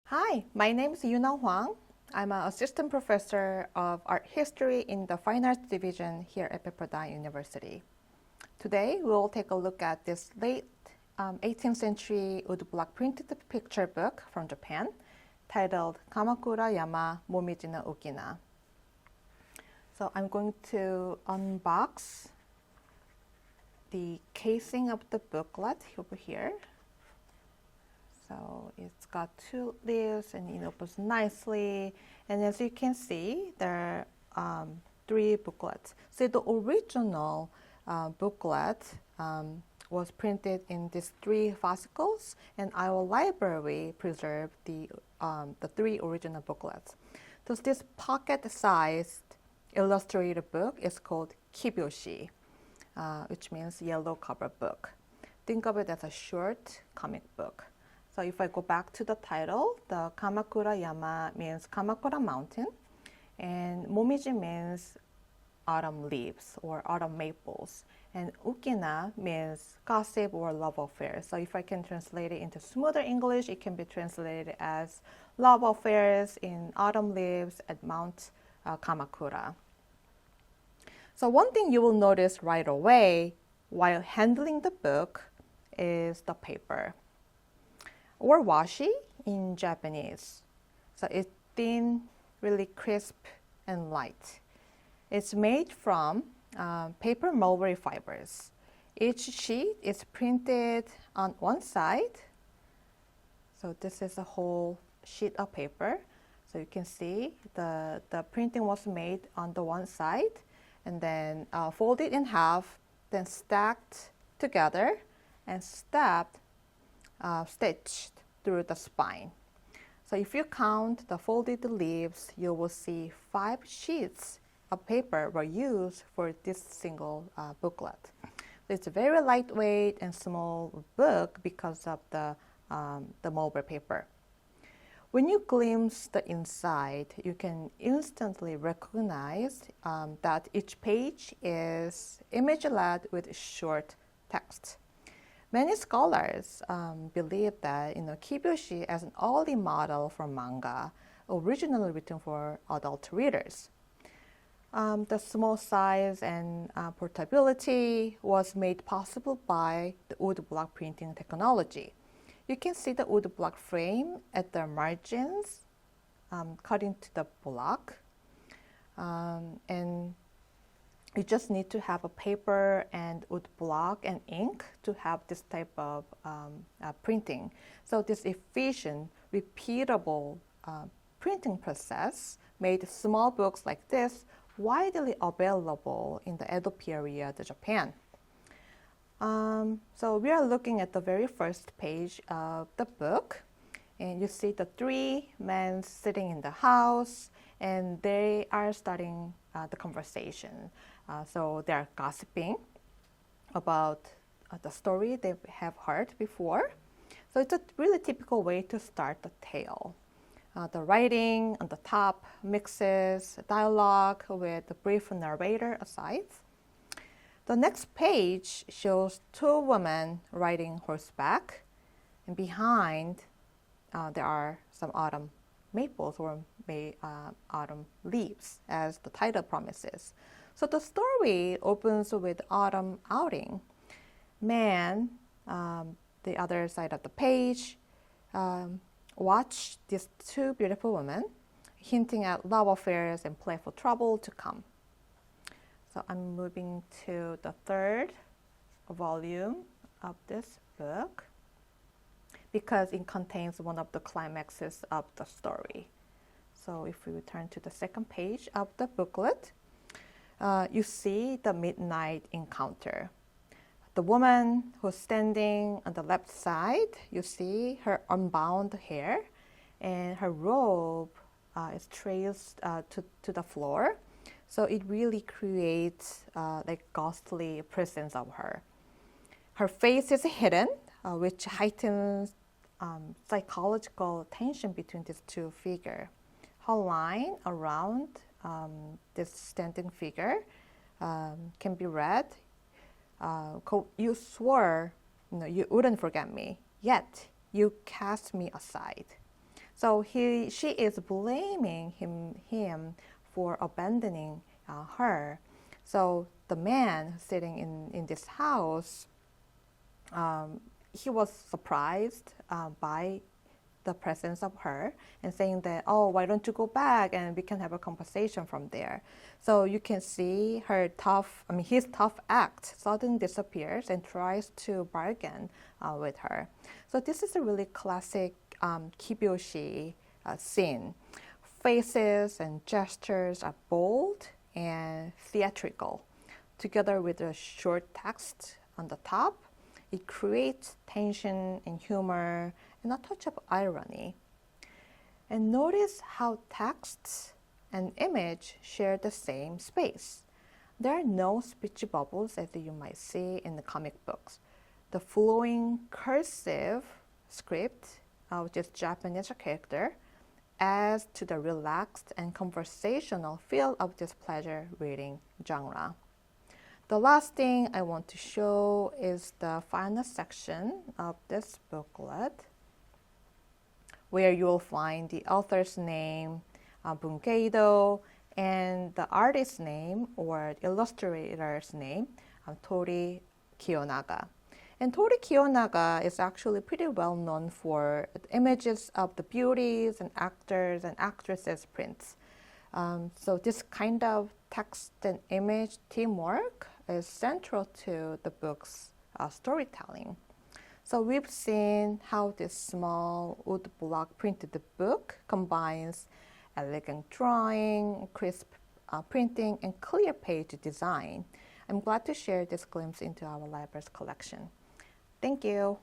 Hi, my name is Yoonah Hwang. I'm an assistant professor of art history in the Fine Arts division here at Pepperdine University. Today, we'll take a look at this late 18th century woodblock printed picture book from Japan titled Kamakurayama Momiji No Ukina. So I'm going to unbox the casing of the booklet over here. So it's got two leaves and it opens nicely. And as you can see, there are three booklets. So the original booklet was printed in these three fascicles, and our library preserved the three original booklets. So this pocket-sized illustrated book is called kibyoshi, which means yellow cover book. Think of it as a short comic book. So if I go back to the title, the Kamakurayama means Kamakura Mountain, and Momiji means autumn leaves or autumn maples, and Ukina means gossip or love affair. So if I can translate it into smoother English, it can be translated as love affairs in autumn leaves at Mount Kamakura. So one thing you will notice right away while handling the book is the paper, or washi in Japanese. So it's thin, really crisp and light. It's made from paper mulberry fibers. Each sheet is printed on one side. So this is a whole sheet of paper. So you can see the printing was made on the one side and then folded in half, then stacked together and stitched through the spine. So if you count the folded leaves, you will see 5 sheets of paper were used for this single booklet. It's a very lightweight and small book because of the mulberry paper. When you glimpse the inside, you can instantly recognize that each page is image-led with short text. Many scholars believe that kibyoshi as an early model for manga, originally written for adult readers. The small size and portability was made possible by the woodblock printing technology. You can see the woodblock frame at the margins cut into the block, and you just need to have a paper and woodblock and ink to have this type of printing. So this efficient, repeatable printing process made small books like this widely available in the Edo period of Japan. So we are looking at the very first page of the book, and you see the 3 men sitting in the house, and they are starting the conversation. So they are gossiping about the story they have heard before. So it's a really typical way to start the tale. The writing on the top mixes dialogue with the brief narrator aside. The next page shows 2 women riding horseback, and behind there are some autumn maples or autumn leaves, as the title promises. So the story opens with autumn outing. Man, the other side of the page, watch these 2 beautiful women, hinting at love affairs and playful trouble to come. So I'm moving to the 3rd volume of this book because it contains one of the climaxes of the story. So if we return to the 2nd page of the booklet, you see the midnight encounter. The woman who's standing on the left side, you see her unbound hair, and her robe is traced to the floor. So it really creates like ghostly presence of her. Her face is hidden, which heightens psychological tension between these 2 figures. Her line around this standing figure can be read, you swore you wouldn't forget me, yet you cast me aside. So she is blaming him for abandoning her. So the man sitting in this house, he was surprised by the presence of her and saying that, oh, why don't you go back and we can have a conversation from there. So you can see his tough act suddenly disappears and tries to bargain with her. So this is a really classic kibyoshi scene. Faces and gestures are bold and theatrical. Together with a short text on the top, it creates tension and humor and a touch of irony. And notice how text and image share the same space. There are no speech bubbles as you might see in the comic books. The flowing cursive script, which is Japanese character, adds to the relaxed and conversational feel of this pleasure reading genre. The last thing I want to show is the final section of this booklet, where you will find the author's name, mid-Edo, and the artist's name or illustrator's name, Torii Kiyonaga. And Torii Kiyonaga is actually pretty well known for images of the beauties and actors and actresses' prints. So this kind of text and image teamwork is central to the book's storytelling. So we've seen how this small woodblock printed book combines elegant drawing, crisp printing, and clear page design. I'm glad to share this glimpse into our library's collection. Thank you.